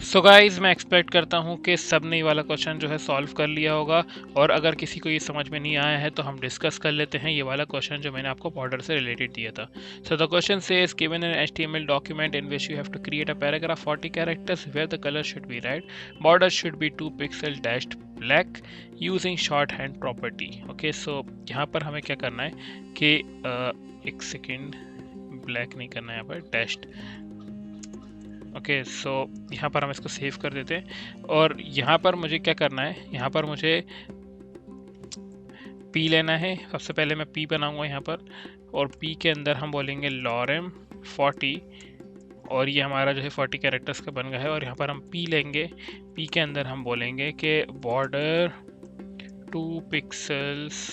So guys, मैं expect करता हूँ कि सब ने ये वाला क्वेश्चन जो है सॉल्व कर लिया होगा। और अगर किसी को ये समझ में नहीं आया है तो हम डिस्कस कर लेते हैं ये वाला क्वेश्चन जो मैंने आपको बॉर्डर से रिलेटेड दिया था। So the question says given an HTML document in which you have to create a paragraph 40 characters where the colour should be red, border should be 2 pixel dashed black using shorthand property. Okay, so यहाँ पर हमें क्या करना है कि एक second, black नहीं करना है यहाँ पर, डैश्ड। ओके, सो यहाँ पर हम इसको सेव कर देते हैं। और यहाँ पर मुझे क्या करना है, यहाँ पर मुझे पी लेना है। सबसे पहले मैं पी बनाऊंगा यहाँ पर, और पी के अंदर हम बोलेंगे lorem 40, और ये हमारा जो है 40 कैरेक्टर्स का बन गया है। और यहाँ पर हम पी लेंगे, पी के अंदर हम बोलेंगे कि बॉर्डर 2 पिक्सल्स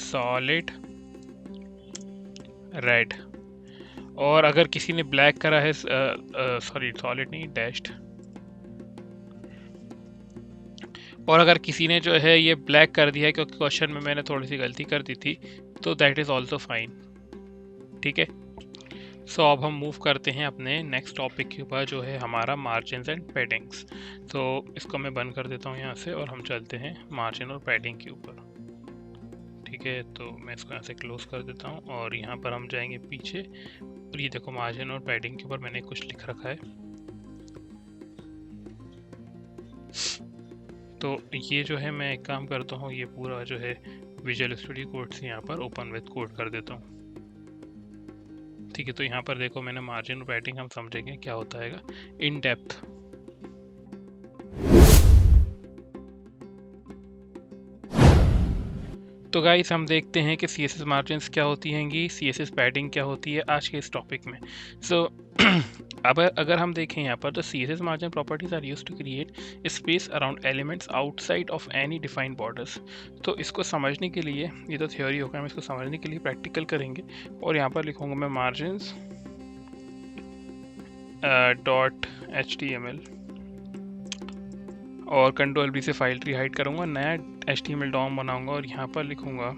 सॉलिड रेड। और अगर किसी ने ब्लैक करा है, सॉरी सॉलिड नहीं, डैश्ड। और अगर किसी ने जो है ये ब्लैक कर दिया है क्योंकि क्वेश्चन में मैंने थोड़ी सी गलती कर दी थी, तो दैट इज़ ऑल्सो फाइन। ठीक है, सो अब हम मूव करते हैं अपने नेक्स्ट टॉपिक के ऊपर जो है हमारा मार्जिन एंड पैडिंग्स। तो इसको मैं बंद कर देता हूँ यहाँ से और हम चलते हैं मार्जिन और पैडिंग के ऊपर। ठीक है, तो मैं इसको यहाँ से क्लोज कर देता हूँ और यहाँ पर हम जाएंगे पीछे, और ये देखो मार्जिन और पैडिंग के ऊपर मैंने कुछ लिख रखा है। तो ये जो है मैं एक काम करता हूँ, ये पूरा जो है विजुअल स्टूडियो कोड से यहाँ पर ओपन विद कोड कर देता हूँ। ठीक है, तो यहाँ पर देखो मैंने मार्जिन और पैडिंग, हम समझेंगे क्या होता है इन डेप्थ। तो गाइस, हम देखते हैं कि CSS मार्जिन्स क्या होती हैंगी, CSS पैडिंग क्या होती है आज के इस टॉपिक में। सो अब अगर हम देखें यहाँ पर, तो CSS margin properties are used to create space around elements outside of any defined borders. तो इसको समझने के लिए, ये तो थ्योरी होगा, हम इसको समझने के लिए प्रैक्टिकल करेंगे। और यहाँ पर लिखूंगा मैं मार्जिन्स .html, और Ctrl+V से फाइल ट्री हाइड करूँगा, नया HTML डॉम बनाऊंगा और यहाँ पर लिखूंगा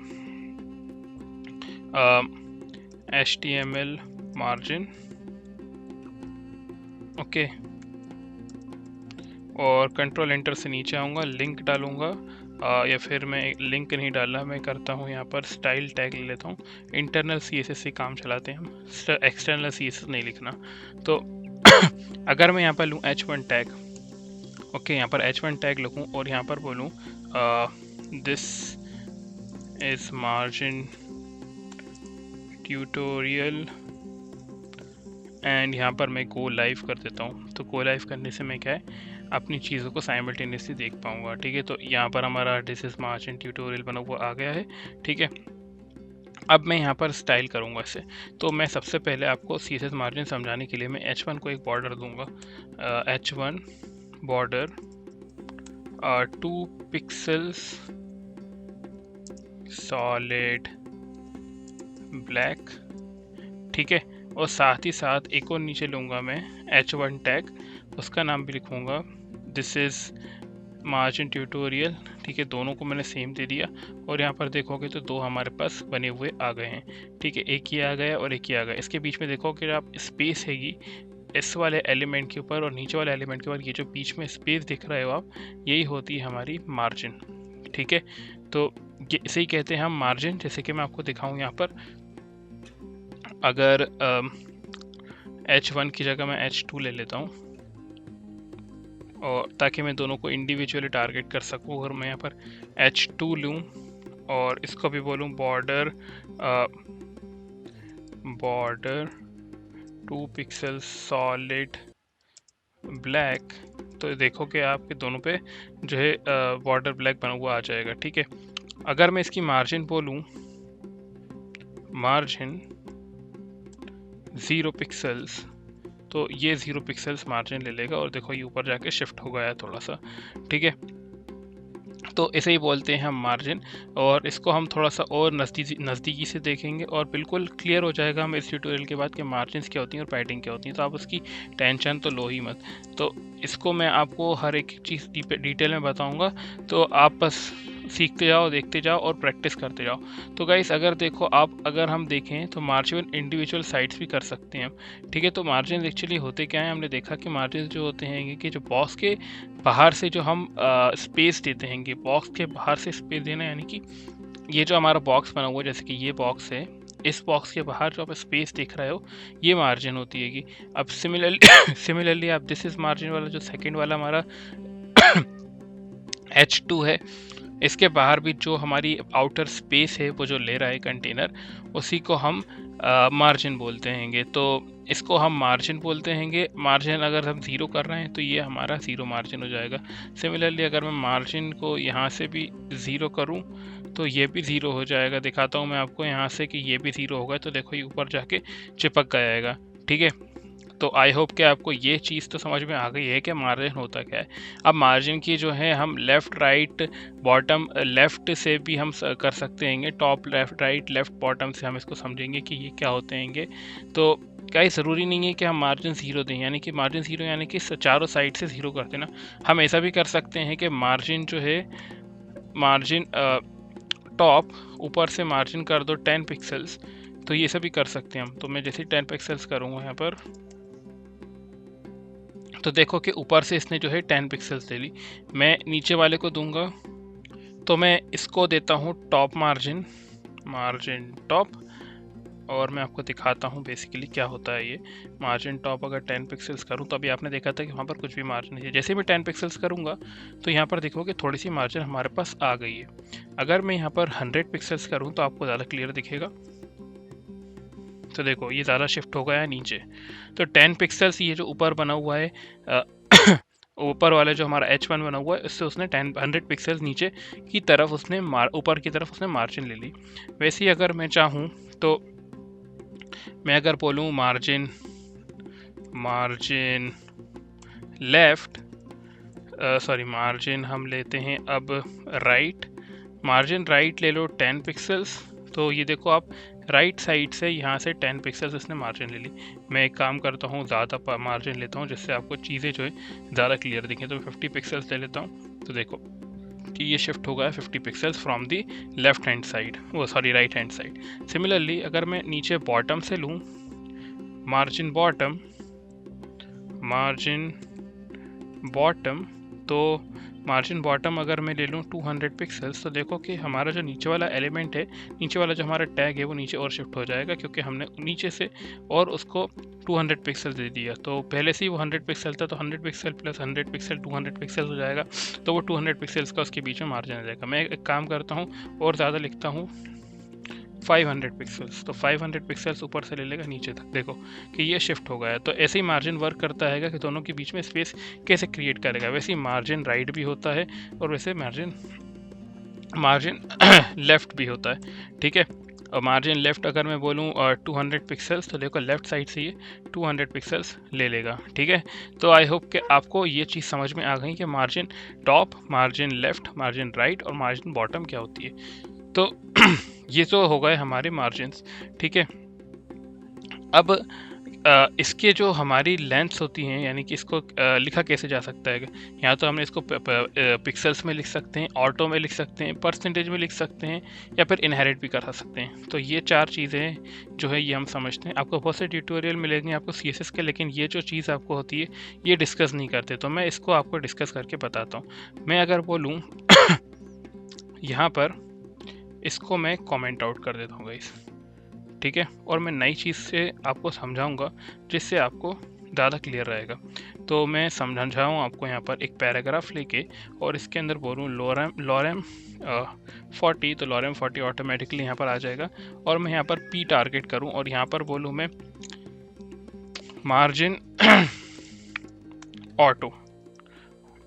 HTML मार्जिन। ओके, और कंट्रोल एंटर से नीचे आऊँगा, लिंक डालूंगा, या फिर मैं लिंक नहीं डाला, मैं करता हूँ यहाँ पर स्टाइल टैग ले लेता हूँ। इंटरनल CSS से काम चलाते हैं हम, एक्सटर्नल CSS नहीं लिखना। तो अगर मैं यहाँ पर लूँ H1 टैग, ओके, यहाँ पर H1 टैग लिखूँ और यहाँ पर बोलूँ this is margin tutorial, and यहाँ पर मैं गो लाइव कर देता हूँ। तो गो लाइव करने से मैं क्या है, अपनी चीज़ों को साइमल्टेनियसली देख पाऊँगा। ठीक है, तो यहाँ पर हमारा दिस इज मार्जिन ट्यूटोरियल बना हुआ आ गया है। ठीक है, अब मैं यहाँ पर स्टाइल करूँगा इसे। तो मैं सबसे पहले आपको CSS मार्जिन समझाने के लिए मैं H1 को एक बॉर्डर दूंगा, H1 border 2 pixels solid black. ठीक है, और साथ ही साथ एक और नीचे लूँगा मैं H1 टैग, उसका नाम भी लिखूँगा दिस इज़ मार्जिन ट्यूटोरियल। ठीक है, दोनों को मैंने सेम दे दिया, और यहाँ पर देखोगे तो दो हमारे पास बने हुए आ गए हैं। ठीक है, एक ये आ गया और एक ये आ गया। इसके बीच में देखो कि आप स्पेस हैगी इस वाले एलिमेंट के ऊपर और नीचे वाले एलिमेंट के ऊपर, ये जो बीच में स्पेस दिख रहे हो आप, यही होती है हमारी मार्जिन। ठीक है, तो ये इसे ही कहते हैं हम मार्जिन। जैसे कि मैं आपको दिखाऊं, यहाँ पर अगर H1 की जगह मैं H2 ले लेता हूँ, और ताकि मैं दोनों को इंडिविजुअली टारगेट कर सकूँ। और मैं यहाँ पर H2 लूँ और इसको भी बोलूँ बॉर्डर 2 पिक्सल सॉलिड ब्लैक, तो देखो कि आपके दोनों पे जो है बॉर्डर ब्लैक बना हुआ आ जाएगा। ठीक है, अगर मैं इसकी मार्जिन बोलूँ, मार्जिन 0 पिक्सल्स, तो ये 0 पिक्सल्स मार्जिन ले लेगा, और देखो ये ऊपर जाके शिफ्ट हो गया है थोड़ा सा। ठीक है, तो इसे ही बोलते हैं हम मार्जिन। और इसको हम थोड़ा सा और नज़दीकी से देखेंगे और बिल्कुल क्लियर हो जाएगा हम इस ट्यूटोरियल के बाद कि मार्जिन्स क्या होती हैं और पैडिंग क्या होती हैं। तो आप उसकी टेंशन तो लो ही मत। तो इसको मैं आपको हर एक चीज़ डिटेल में बताऊंगा, तो आप बस सीखते जाओ, देखते जाओ और प्रैक्टिस करते जाओ। तो गाइस अगर देखो आप, अगर हम देखें तो मार्जिन इंडिविजुअल साइड्स भी कर सकते हैं हम, ठीक है। तो मार्जिन एक्चुअली होते क्या है, हमने देखा कि मार्जिन जो होते हैं कि जो बॉक्स के बाहर से जो हम स्पेस देते हैं, बॉक्स के बाहर से स्पेस देना, यानी कि ये जो हमारा बॉक्स बना हुआ है, जैसे कि ये बॉक्स है, इस बॉक्स के बाहर जो आप स्पेस देख रहे हो ये मार्जिन होती है। अब सिमिलरली आप दिस इज मार्जिन वाला जो सेकंड वाला हमारा H2 है, इसके बाहर भी जो हमारी आउटर स्पेस है वो जो ले रहा है कंटेनर, उसी को हम मार्जिन बोलते हैं। तो इसको हम मार्जिन बोलते हैं। मार्जिन अगर हम ज़ीरो कर रहे हैं तो ये हमारा ज़ीरो मार्जिन हो जाएगा। सिमिलरली अगर मैं मार्जिन को यहाँ से भी ज़ीरो करूँ तो ये भी ज़ीरो हो जाएगा। दिखाता हूँ मैं आपको यहाँ से कि ये भी ज़ीरो होगा, तो देखो ये ऊपर जाके चिपक गया, ठीक है। तो आई होप कि आपको ये चीज़ तो समझ में आ गई है कि मार्जिन होता क्या है। अब मार्जिन की जो है हम लेफ़्ट राइट बॉटम, लेफ़्ट से भी हम कर सकते हैं, top left right left bottom से हम इसको समझेंगे कि ये क्या होते हैं। तो कहीं ज़रूरी नहीं है कि हम मार्जिन ज़ीरो दें, यानी कि मार्जिन ज़ीरो यानी कि चारों साइड से ज़ीरो कर देना। हम ऐसा भी कर सकते हैं कि मार्जिन जो है, मार्जिन टॉप ऊपर से मार्जिन कर दो 10 पिक्सल्स, तो ये सब भी कर सकते हैं हम। तो मैं जैसे 10 पिक्सल्स करूँगा यहाँ पर, तो देखो कि ऊपर से इसने जो है 10 पिक्सल्स ले ली। मैं नीचे वाले को दूंगा, तो मैं इसको देता हूँ टॉप मार्जिन, मार्जिन टॉप, और मैं आपको दिखाता हूँ बेसिकली क्या होता है ये मार्जिन टॉप। अगर 10 पिक्सल्स करूँ तो अभी आपने देखा था कि वहाँ पर कुछ भी मार्जिन नहीं है। जैसे मैं 10 पिक्सल्स करूँगा तो यहाँ पर देखो कि थोड़ी सी मार्जिन हमारे पास आ गई है। अगर मैं यहाँ पर 100 पिक्सल्स करूँ तो आपको ज़्यादा क्लियर दिखेगा। तो देखो ये ज़्यादा शिफ्ट हो गया है नीचे। तो 10 पिक्सल्स ये जो ऊपर बना हुआ है, ऊपर वाले जो हमारा H1 बना हुआ है, इससे उसने 100 पिक्सल्स नीचे की तरफ उसने ऊपर की तरफ उसने मार्जिन ले ली। वैसे ही अगर मैं चाहूँ तो मैं अगर बोलूँ मार्जिन लेफ्ट, सॉरी मार्जिन हम लेते हैं अब राइट, मार्जिन राइट ले लो 10 पिक्सल्स। तो ये देखो आप राइट साइड से यहाँ से 10 पिक्सल्स इसने मार्जिन ले ली। मैं एक काम करता हूँ, ज़्यादा मार्जिन लेता हूँ जिससे आपको चीज़ें जो है ज़्यादा क्लियर दिखें। तो मैं 50 पिक्सल्स ले लेता हूँ। तो देखो कि ये शिफ्ट हो गया 50 pixels from the left hand side, वो sorry right hand side. Similarly अगर मैं नीचे बॉटम से लूँ, मार्जिन बॉटम, तो मार्जिन बॉटम अगर मैं ले लूँ 200 पिक्सल्स, तो देखो कि हमारा जो नीचे वाला एलिमेंट है, नीचे वाला जो हमारा टैग है वो नीचे और शिफ्ट हो जाएगा, क्योंकि हमने नीचे से और उसको 200 पिक्सल दे दिया। तो पहले से ही वो 100 पिक्सल था, तो 100 पिक्सल प्लस 100 पिक्सल 200 पिक्सल हो जाएगा। तो वो 200 पिक्सल्स का उसके बीच में मार्जिन आ जाएगा। मैं एक काम करता हूँ और ज़्यादा लिखता हूँ 500 पिक्सल्स, तो 500 पिक्सल्स ऊपर से ले लेगा नीचे तक। देखो कि ये शिफ्ट हो गया। तो ऐसे ही मार्जिन वर्क करता है कि दोनों के बीच में स्पेस कैसे क्रिएट करेगा। वैसे ही मार्जिन राइट भी होता है और वैसे मार्जिन लेफ्ट भी होता है, ठीक है। और मार्जिन लेफ्ट अगर मैं बोलूँ 200 पिक्सल्स, तो देखो लेफ्ट साइड से ये 200 पिक्सल्स ले लेगा, ठीक है। तो आई होप कि आपको ये चीज़ समझ में आ गई कि margin top, margin left, margin right और मार्जिन बॉटम क्या होती है। तो ये तो हो गए हमारे मार्जिन्स, ठीक है। अब इसके जो हमारी लेंथ्स होती हैं, यानी कि इसको लिखा कैसे जा सकता है, यहाँ तो हमने इसको पिक्सल्स में लिख सकते हैं, ऑटो में लिख सकते हैं, परसेंटेज में लिख सकते हैं, या फिर इनहेरिट भी कर सकते हैं। तो ये 4 चीज़ें जो है ये हम समझते हैं। आपको बहुत से ट्यूटोरियल मिलेंगे आपको CSS के, लेकिन ये जो चीज़ आपको होती है ये डिस्कस नहीं करते। तो मैं इसको आपको डिस्कस करके बताता हूँ। मैं अगर बोलूँ यहाँ पर इसको मैं कमेंट आउट कर देता हूँ गाइस, ठीक है। और मैं नई चीज़ से आपको समझाऊंगा जिससे आपको ज़्यादा क्लियर रहेगा। तो मैं समझाऊँ आपको यहाँ पर एक पैराग्राफ लेके, और इसके अंदर बोलूँ लॉरेम 40, तो लॉरेम 40 ऑटोमेटिकली यहाँ पर आ जाएगा। और मैं यहाँ पर P टारगेट करूँ और यहाँ पर बोलूँ मैं मार्जिन ऑटो।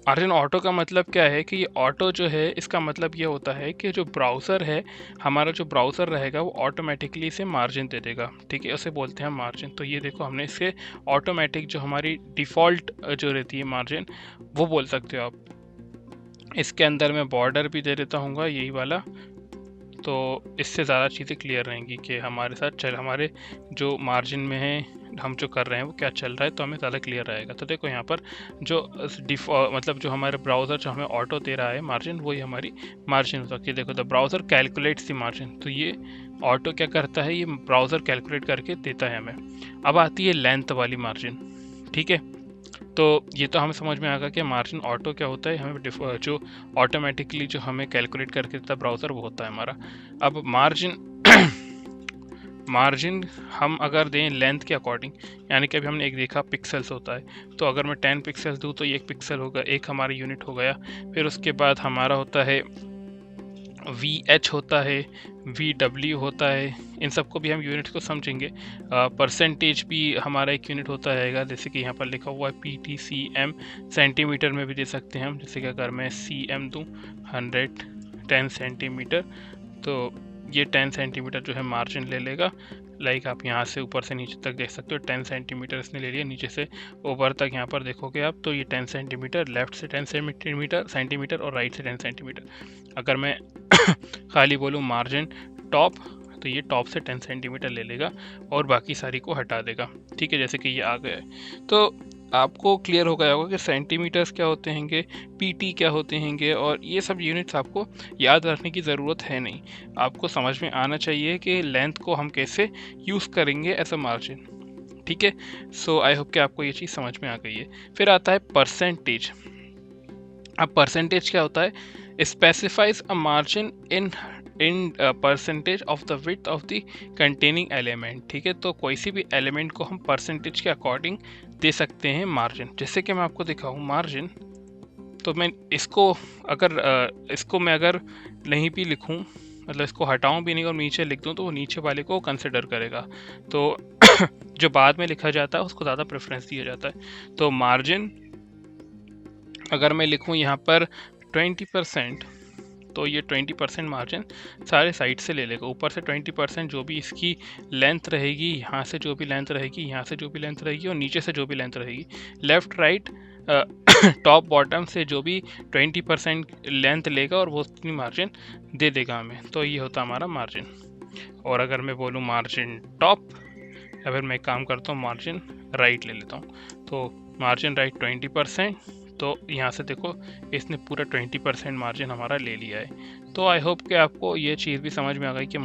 मार्जिन ऑटो का मतलब क्या है कि ये ऑटो जो है इसका मतलब ये होता है कि जो ब्राउज़र है, हमारा जो ब्राउज़र रहेगा वो ऑटोमेटिकली इसे मार्जिन दे देगा, ठीक है। उसे बोलते हैं मार्जिन। तो ये देखो हमने इसके ऑटोमेटिक जो हमारी डिफ़ॉल्ट जो रहती है मार्जिन, वो बोल सकते हो आप। इसके अंदर मैं बॉर्डर भी दे देता हूँ यही वाला, तो इससे ज़्यादा चीज़ें क्लियर रहेंगी कि हमारे साथ हमारे जो मार्जिन में है हम जो कर रहे हैं वो क्या चल रहा है, तो हमें ज़्यादा क्लियर रहेगा। तो देखो यहाँ पर जो मतलब जो हमारे ब्राउज़र जो हमें ऑटो दे रहा है मार्जिन, वही हमारी मार्जिन होता है। देखो the browser calculates the margin, तो ये ऑटो क्या करता है, ये ब्राउज़र कैलकुलेट करके देता है हमें। अब आती है लेंथ वाली मार्जिन, ठीक है। तो ये तो हमें समझ में आ गया कि मार्जिन ऑटो क्या होता है, हमें जो ऑटोमेटिकली जो हमें कैलकुलेट करके देता है ब्राउज़र, वो होता है हमारा। अब मार्जिन हम अगर दें लेंथ के अकॉर्डिंग, यानी कि अभी हमने एक देखा पिक्सल्स होता है, तो अगर मैं 10 पिक्सल्स दूँ तो ये 1 पिक्सल होगा, एक हमारा यूनिट हो गया। फिर उसके बाद हमारा होता है VH होता है, VW होता है, इन सबको भी हम यूनिट्स को समझेंगे। परसेंटेज भी हमारा एक यूनिट होता रहेगा, जैसे कि यहाँ पर लिखा हुआ है PTCM, सेंटीमीटर में भी दे सकते हैं हम, जैसे कि अगर मैं CM दूँ 110 सेंटीमीटर, तो ये 10 सेंटीमीटर जो है मार्जिन ले लेगा। लाइक आप यहाँ से ऊपर से नीचे तक देख सकते हो 10 सेंटीमीटर इसने ले लिया, नीचे से ऊपर तक यहाँ पर देखोगे आप तो ये 10 सेंटीमीटर, लेफ्ट से 10 सेंटीमीटर और राइट से 10 सेंटीमीटर। अगर मैं खाली बोलूँ मार्जिन टॉप, तो ये टॉप से 10 सेंटीमीटर ले लेगा और बाकी सारी को हटा देगा, ठीक है। जैसे कि ये आ गया है, तो आपको क्लियर हो गया होगा कि सेंटीमीटर्स क्या होते हैंगे, PT क्या होते हैंगे, और ये सब यूनिट्स आपको याद रखने की ज़रूरत है नहीं। आपको समझ में आना चाहिए कि लेंथ को हम कैसे यूज़ करेंगे एज अ मार्जिन, ठीक है। सो आई होप कि आपको ये चीज़ समझ में आ गई है। फिर आता है परसेंटेज। अब परसेंटेज क्या होता है, specifies a margin in percentage of the width of the containing element, ठीक है। तो कोई सी भी एलिमेंट को हम परसेंटेज के अकॉर्डिंग दे सकते हैं मार्जिन। जैसे कि मैं आपको दिखाऊं मार्जिन, तो मैं इसको मैं अगर नहीं भी लिखूं, मतलब इसको हटाऊं भी नहीं और नीचे लिख दूं, तो वो नीचे वाले को कंसिडर करेगा। तो जो बाद में लिखा जाता है उसको ज़्यादा प्रेफरेंस दिया जाता है। तो मार्जिन अगर मैं लिखूं यहाँ पर 20%, तो ये 20% मार्जिन सारे साइड से ले लेगा। ऊपर से 20% जो भी इसकी लेंथ रहेगी, यहाँ से जो भी लेंथ रहेगी, यहाँ से जो भी लेंथ रहेगी, और नीचे से जो भी लेंथ रहेगी, लेफ़्ट राइट टॉप बॉटम से जो भी 20% लेंथ लेगा और वो उतनी मार्जिन दे देगा हमें। तो ये होता हमारा मार्जिन। और अगर मैं बोलूँ मार्जिन टॉप, या फिर मैं एक काम करता हूँ मार्जिन राइट ले लेता हूँ, तो मार्जिन राइट 20%, तो यहाँ से देखो इसने पूरा 20% मार्जिन हमारा ले लिया है। तो आई होप कि आपको ये चीज़ भी समझ में आ गई कि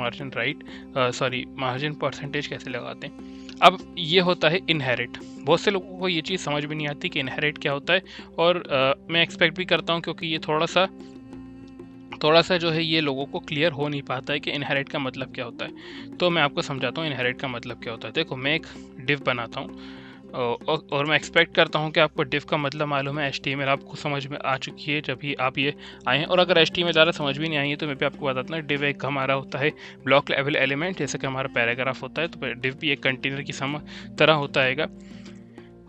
मार्जिन परसेंटेज कैसे लगाते हैं। अब ये होता है इनहेरिट। बहुत से लोगों को ये चीज़ समझ में नहीं आती कि इनहेरिट क्या होता है, और मैं एक्सपेक्ट भी करता हूँ, क्योंकि ये थोड़ा सा जो है ये लोगों को क्लियर हो नहीं पाता है कि इनहेरिट का मतलब क्या होता है। तो मैं आपको समझाता हूँ इनहेरिट का मतलब क्या होता है। देखो मैं एक डिव बनाता हूँ, और मैं एक्सपेक्ट करता हूँ कि आपको डिव का मतलब मालूम है। HTML आपको समझ में आ चुकी है जब भी आप ये आए हैं, और अगर HTML ज़्यादा समझ भी नहीं आई है तो मैं भी आपको बताता हूँ। डिव एक हमारा होता है ब्लॉक लेवल एलिमेंट, जैसे कि हमारा पैराग्राफ होता है, तो डिव भी एक कंटेनर की तरह होता है।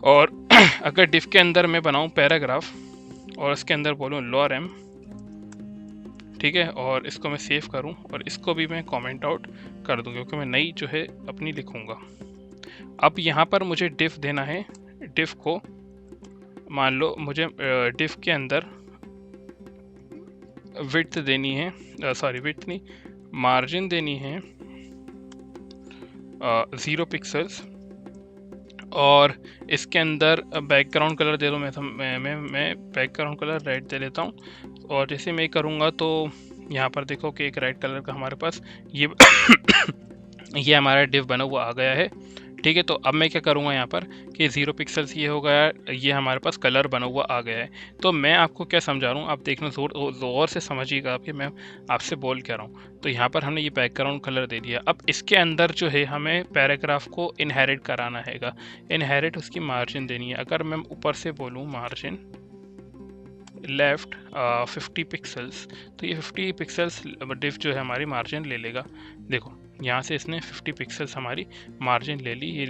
और अगर डिव के अंदर मैं बनाऊँ पैराग्राफ और इसके अंदर बोलूँ lorem, ठीक है, और इसको मैं सेव करूं और इसको भी मैं कमेंट आउट कर दूं, क्योंकि मैं नई जो है अपनी लिखूंगा। अब यहाँ पर मुझे डिफ देना है। डिफ को मान लो मुझे डिफ के अंदर विड्थ देनी है, विड्थ नहीं, मार्जिन देनी है 0 पिक्सल्स, और इसके अंदर बैकग्राउंड कलर दे दो। मैं बैकग्राउंड कलर रेड दे लेता हूँ। और जैसे मैं करूँगा तो यहाँ पर देखो कि एक रेड कलर का हमारे पास ये ये हमारा डिव बना हुआ आ गया है, ठीक है। तो अब मैं क्या करूँगा यहाँ पर कि 0 पिक्सल्स ये हो गया, ये हमारे पास कलर बना हुआ आ गया है। तो मैं आपको क्या समझा रहा हूँ, आप देखना ज़ोर से समझिएगा आप कि मैं आपसे बोल क्या रहा हूँ। तो यहाँ पर हमने ये बैकग्राउंड कलर दे दिया। अब इसके अंदर जो है हमें पैराग्राफ को इनहेरिट कराना हैगा। इनहेरिट उसकी मार्जिन देनी है। अगर मैं ऊपर से बोलूँ मार्जिन लेफ्ट 50 पिक्सल्स, तो ये 50 पिक्सल्स डिव जो है हमारी मार्जिन ले लेगा। देखो यहाँ से इसने 50 पिक्सल्स हमारी मार्जिन ले ली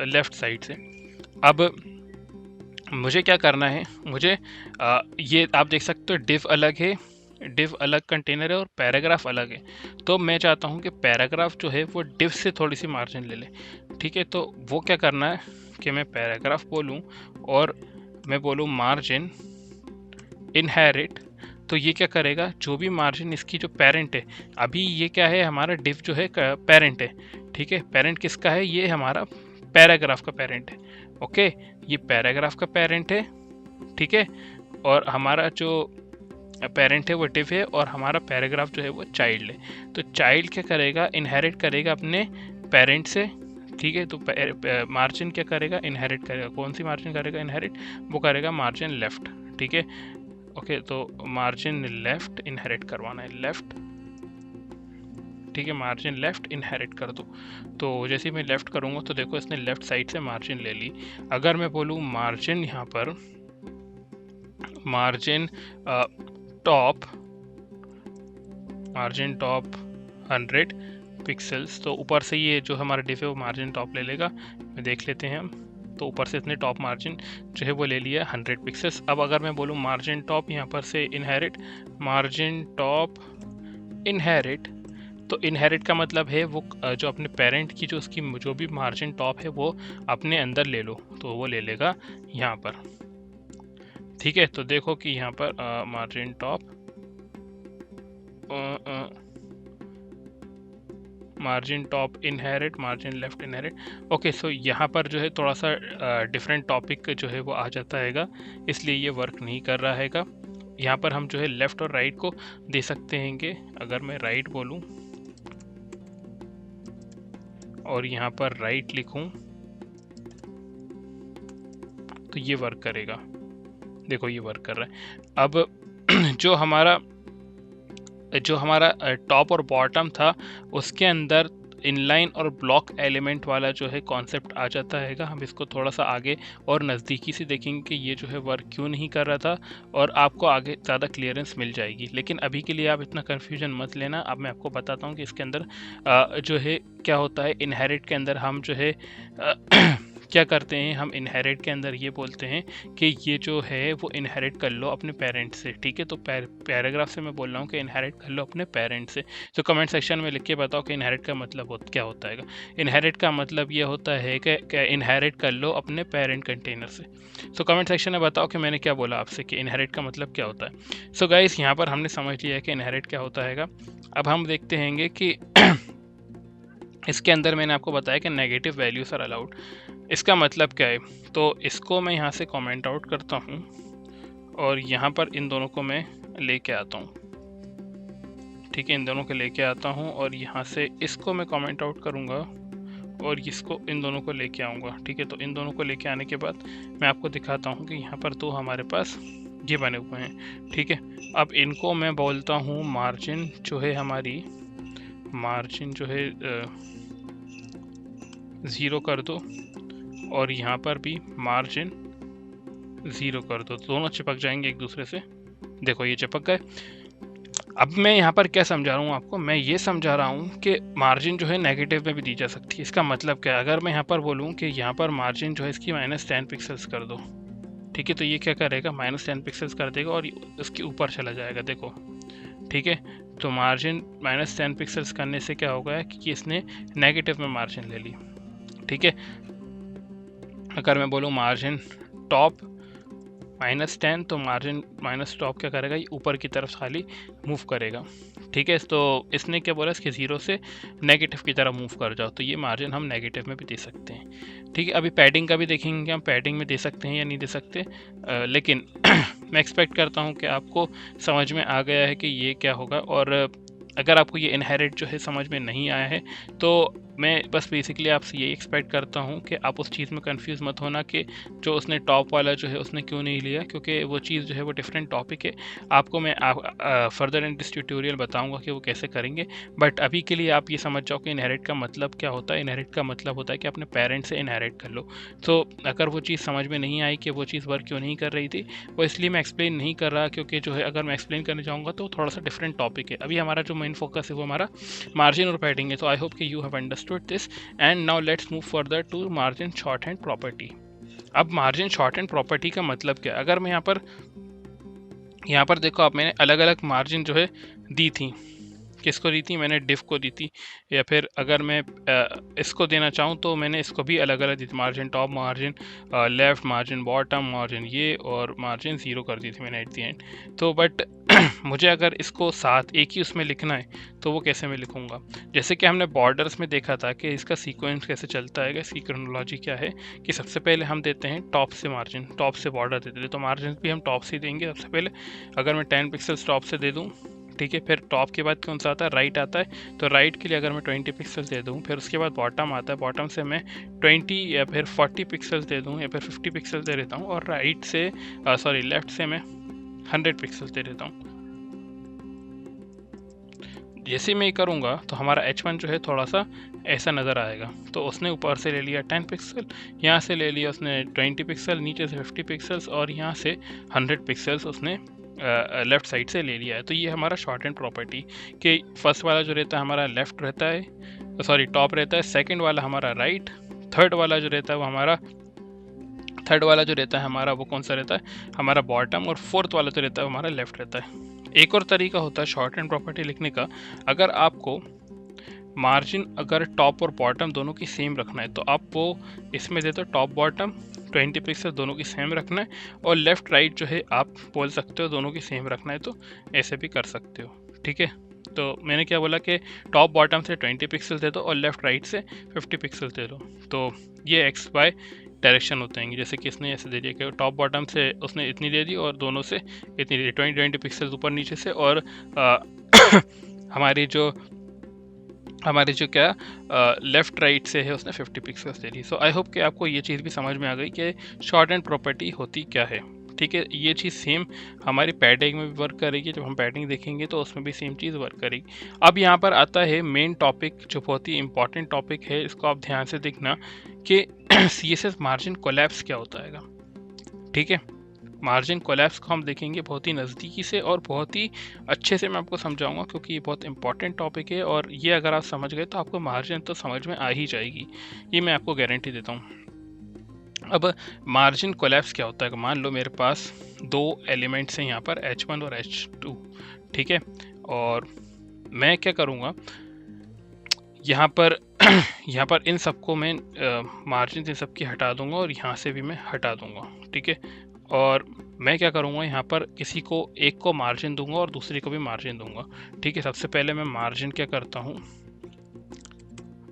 लेफ़्ट साइड से। अब मुझे क्या करना है, मुझे ये आप देख सकते हो डिव अलग है, डिव अलग कंटेनर है और पैराग्राफ अलग है। तो मैं चाहता हूँ कि पैराग्राफ जो है वो डिव से थोड़ी सी मार्जिन ले ले, ठीक है। तो वो क्या करना है कि मैं पैराग्राफ बोलूँ और मैं बोलूँ मार्जिन इनहेरिट, तो ये क्या करेगा, जो भी मार्जिन इसकी जो पेरेंट है, अभी ये क्या है हमारा डिव जो है पेरेंट है, ठीक है। पेरेंट किसका है, ये हमारा पैराग्राफ का पेरेंट है। ओके, ये पैराग्राफ का पेरेंट है, ठीक है, और हमारा जो पेरेंट है वो डिव है, और हमारा पैराग्राफ जो है वो चाइल्ड है। तो चाइल्ड क्या करेगा, इनहेरिट करेगा अपने पेरेंट से, ठीक है। तो मार्जिन क्या करेगा, इनहेरिट करेगा। कौन सी मार्जिन करेगा इनहेरिट, वो करेगा मार्जिन लेफ्ट, ठीक है। ओके, तो मार्जिन लेफ्ट इनहेरिट करवाना है, लेफ्ट, ठीक है, मार्जिन लेफ्ट इनहेरिट कर दो। तो जैसे ही मैं लेफ्ट करूँगा तो देखो इसने लेफ्ट साइड से मार्जिन ले ली। अगर मैं बोलूँ मार्जिन यहाँ पर margin top, margin top 100 pixels, तो ऊपर से ये जो हमारा डिफ है वो मार्जिन टॉप ले लेगा। मैं देख लेते हैं हम, तो ऊपर से इसने टॉप मार्जिन जो है वो ले लिया 100 पिक्सल्स। अब अगर मैं बोलूँ मार्जिन टॉप यहाँ पर से इनहेरिट, मार्जिन टॉप इनहेरिट, तो इनहेरिट का मतलब है वो जो अपने पेरेंट की जो उसकी जो भी मार्जिन टॉप है वो अपने अंदर ले लो, तो वो ले लेगा यहाँ पर, ठीक है। तो देखो कि यहाँ पर margin top, margin top inherit, margin left inherit. Okay, so यहाँ पर जो है थोड़ा सा डिफरेंट टॉपिक जो है वो आ जाता हैगा, इसलिए ये वर्क नहीं कर रहा हैगा। यहाँ पर हम जो है लेफ्ट और राइट को दे सकते हैंगे। अगर मैं राइट बोलूँ और यहाँ पर राइट लिखूँ तो ये वर्क करेगा। देखो ये वर्क कर रहा है। अब जो हमारा टॉप और बॉटम था उसके अंदर इनलाइन और ब्लॉक एलिमेंट वाला जो है कॉन्सेप्ट आ जाता हैगा। हम इसको थोड़ा सा आगे और नज़दीकी से देखेंगे कि ये जो है वर्क क्यों नहीं कर रहा था, और आपको आगे ज़्यादा क्लियरेंस मिल जाएगी। लेकिन अभी के लिए आप इतना कन्फ्यूजन मत लेना। अब मैं आपको बताता हूँ कि इसके अंदर जो है क्या होता है। इनहेरिट के अंदर हम जो है क्या करते हैं, हम इनहेरिट के अंदर ये बोलते हैं कि ये जो है वो इनहेरिट कर लो अपने पेरेंट से, ठीक है। तो पैराग्राफ से मैं बोल रहा हूँ कि इनहेरिट कर लो अपने पेरेंट से। तो कमेंट सेक्शन में लिख के बताओ कि इनहेरिट का मतलब क्या होता है। इनहेरिट का मतलब ये होता है कि इनहेरिट कर लो अपने पेरेंट कंटेनर से। सो कमेंट सेक्शन में बताओ कि मैंने क्या बोला आपसे कि इनहेरिट का मतलब क्या होता है। सो गाइस, यहाँ पर हमने समझ लिया है कि इनहेरिट क्या होता है। अब हम देखते हैं कि इसके अंदर मैंने आपको बताया कि नेगेटिव वैल्यूज आर अलाउड। इसका मतलब क्या है, तो इसको मैं यहाँ से कमेंट आउट करता हूँ और यहाँ पर इन दोनों को मैं लेके आता हूँ, ठीक है। इन दोनों को लेके आता हूँ और यहाँ से इसको मैं कमेंट आउट करूँगा और इसको इन दोनों को लेके आऊँगा, ठीक है। तो इन दोनों को लेके आने के बाद मैं आपको दिखाता हूँ कि यहाँ पर तो हमारे पास ये बने हुए हैं, ठीक है। अब इनको मैं बोलता हूँ मार्जिन जो है हमारी, मार्जिन जो है 0 कर दो, और यहाँ पर भी मार्जिन 0 कर दो। दोनों चिपक जाएंगे एक दूसरे से। देखो ये चिपक गए। अब मैं यहाँ पर क्या समझा रहा हूँ आपको, मैं ये समझा रहा हूँ कि मार्जिन जो है नेगेटिव में भी दी जा सकती है। इसका मतलब क्या है, अगर मैं यहाँ पर बोलूँ कि यहाँ पर मार्जिन जो है इसकी -10 पिक्सल्स कर दो, ठीक है। तो ये क्या करेगा, -10 पिक्सल्स कर देगा और उसके ऊपर चला जाएगा, देखो, ठीक है। तो मार्जिन -10 पिक्सल्स करने से क्या होगा कि इसने नेगेटिव में मार्जिन ले ली, ठीक है। अगर मैं बोलूँ मार्जिन टॉप -10, तो मार्जिन माइनस टॉप क्या करेगा, ये ऊपर की तरफ खाली मूव करेगा, ठीक है। तो इसने क्या बोला, इसके 0 से नेगेटिव की तरफ मूव कर जाओ, तो ये मार्जिन हम नेगेटिव में भी दे सकते हैं, ठीक है। अभी पैडिंग का भी देखेंगे, हम पैडिंग में दे सकते हैं या नहीं दे सकते, लेकिन मैं एक्सपेक्ट करता हूँ कि आपको समझ में आ गया है कि ये क्या होगा। और अगर आपको ये इनहेरिट जो है समझ में नहीं आया है तो मैं बस बेसिकली आपसे यही एक्सपेक्ट करता हूँ कि आप उस चीज़ में कंफ्यूज मत होना कि जो उसने टॉप वाला जो है उसने क्यों नहीं लिया, क्योंकि वो चीज़ जो है वो डिफरेंट टॉपिक है। आपको मैं फर्दर इन दिस ट्यूटोरियल बताऊँगा कि वो कैसे करेंगे। बट अभी के लिए आप ये समझ जाओ कि इनहेरिट का मतलब क्या होता है। इनहेरिट का मतलब होता है कि अपने पेरेंट्स से इनहेरिट कर लो। तो अगर वो चीज़ समझ में नहीं आई कि वो चीज़ वर्क क्यों नहीं कर रही थी, वो इसलिए मैं एक्सप्लेन नहीं कर रहा, क्योंकि जो है अगर मैं एक्सप्लेन करने जाऊँगा तो थोड़ा सा डिफरेंट टॉपिक है। अभी हमारा जो मेन फोकस है वो हमारा मार्जिन और पैडिंग है। तो आई होप कि you have understood this and now let's move further to margin shorthand property. अब मार्जिन शॉर्टहैंड प्रॉपर्टी का मतलब क्या, अगर मैं यहाँ पर देखो, आप मैंने अलग अलग मार्जिन जो है दी थी किसको दी थी, मैंने डिफ को दी थी, या फिर अगर मैं इसको देना चाहूँ तो मैंने इसको भी अलग अलग दी थी, margin top, margin left, margin bottom, margin ये, और मार्जिन 0 कर दी थी मैंने एट दी एंड। तो बट मुझे अगर इसको साथ एक ही उसमें लिखना है तो वो कैसे मैं लिखूँगा? जैसे कि हमने बॉर्डर्स में देखा था कि इसका सीक्वेंस कैसे चलता है, इसकी क्रोनोलॉजी क्या है, कि सबसे पहले हम देते हैं टॉप से मार्जिन, टॉप से बॉर्डर देते थे, तो मार्जिन भी हम टॉप से ही देंगे सबसे पहले। अगर मैं 10 पिक्सल्स टॉप से दे दूँ, ठीक है, फिर टॉप के बाद कौन सा आता है, राइट आता है, तो राइट के लिए अगर मैं 20 पिक्सल्स दे दूँ, फिर उसके बाद बॉटम आता है, बॉटम से मैं 20 या फिर 40 पिक्सल्स दे दूँ, या फिर 50 पिक्सल्स दे देता हूँ, और राइट से लेफ्ट से मैं 100 पिक्सल्स दे देता हूँ। जैसे मैं करूँगा तो हमारा H1 जो है थोड़ा सा ऐसा नज़र आएगा। तो उसने ऊपर से ले लिया 10 पिक्सल, यहाँ से ले लिया उसने 20 पिक्सल, नीचे से 50 पिक्सल्स, और यहाँ से 100 पिक्सल्स उसने लेफ़्ट साइड से ले लिया है। तो ये हमारा शॉर्ट एंड प्रॉपर्टी कि फर्स्ट वाला जो रहता है हमारा लेफ़्ट रहता है, सॉरी टॉप रहता है, सेकंड वाला हमारा राइट, थर्ड वाला जो रहता है वो कौन सा रहता है, हमारा बॉटम, और फोर्थ वाला जो रहता है वो हमारा लेफ़्ट रहता है। एक और तरीका होता है शॉर्ट एंड प्रॉपर्टी लिखने का, अगर आपको मार्जिन अगर टॉप और बॉटम दोनों की सेम रखना है तो आप वो इसमें दे दो टॉप बॉटम 20 पिक्सल दोनों की सेम रखना है, और लेफ़्ट राइट जो है आप बोल सकते हो दोनों की सेम रखना है, तो ऐसे भी कर सकते हो, ठीक है। तो मैंने क्या बोला कि टॉप बॉटम से 20 पिक्सल दे दो और लेफ़्ट राइट से 50 पिक्सल दे दो। तो ये एक्स वाई डायरेक्शन होते हैं, जैसे कि इसने ऐसे दे दिया कि टॉप बॉटम से उसने इतनी दे दी और दोनों से इतनी दे दी, 20 पिक्सल ऊपर नीचे से, और हमारी जो क्या लेफ़्ट राइट से है उसने 50 पिक्सल्स दे दी। सो आई होप कि आपको ये चीज़ भी समझ में आ गई कि शॉर्ट एंड प्रॉपर्टी होती क्या है, ठीक है। ये चीज़ सेम हमारी पैडिंग में भी वर्क करेगी, जब हम पैडिंग देखेंगे तो उसमें भी सेम चीज़ वर्क करेगी। अब यहाँ पर आता है मेन टॉपिक जो बहुत ही इंपॉर्टेंट टॉपिक है, इसको आप ध्यान से देखना कि CSS मार्जिन कोलैप्स क्या होता है, ठीक है। मार्जिन कोलैप्स को हम देखेंगे बहुत ही नज़दीकी से और बहुत ही अच्छे से मैं आपको समझाऊंगा, क्योंकि ये बहुत इंपॉर्टेंट टॉपिक है, और ये अगर आप समझ गए तो आपको मार्जिन तो समझ में आ ही जाएगी, ये मैं आपको गारंटी देता हूँ। अब मार्जिन कोलैप्स क्या होता है, मान लो मेरे पास दो एलिमेंट्स हैं यहाँ पर H1 और H2, ठीक है, और मैं क्या करूँगा यहाँ पर इन सबको मैं मार्जिन इन सबकी हटा दूंगा, और यहाँ से भी मैं हटा दूंगा, ठीक है। और मैं क्या करूँगा यहाँ पर किसी को एक को मार्जिन दूंगा और दूसरे को भी मार्जिन दूंगा, ठीक है। सबसे पहले मैं मार्जिन क्या करता हूँ,